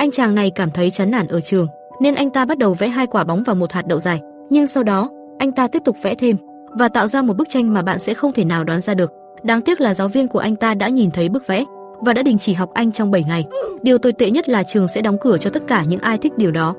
Anh chàng này cảm thấy chán nản ở trường, nên anh ta bắt đầu vẽ 2 quả bóng và 1 hạt đậu dài. Nhưng sau đó, anh ta tiếp tục vẽ thêm và tạo ra một bức tranh mà bạn sẽ không thể nào đoán ra được. Đáng tiếc là giáo viên của anh ta đã nhìn thấy bức vẽ và đã đình chỉ học anh trong 7 ngày. Điều tồi tệ nhất là trường sẽ đóng cửa cho tất cả những ai thích điều đó.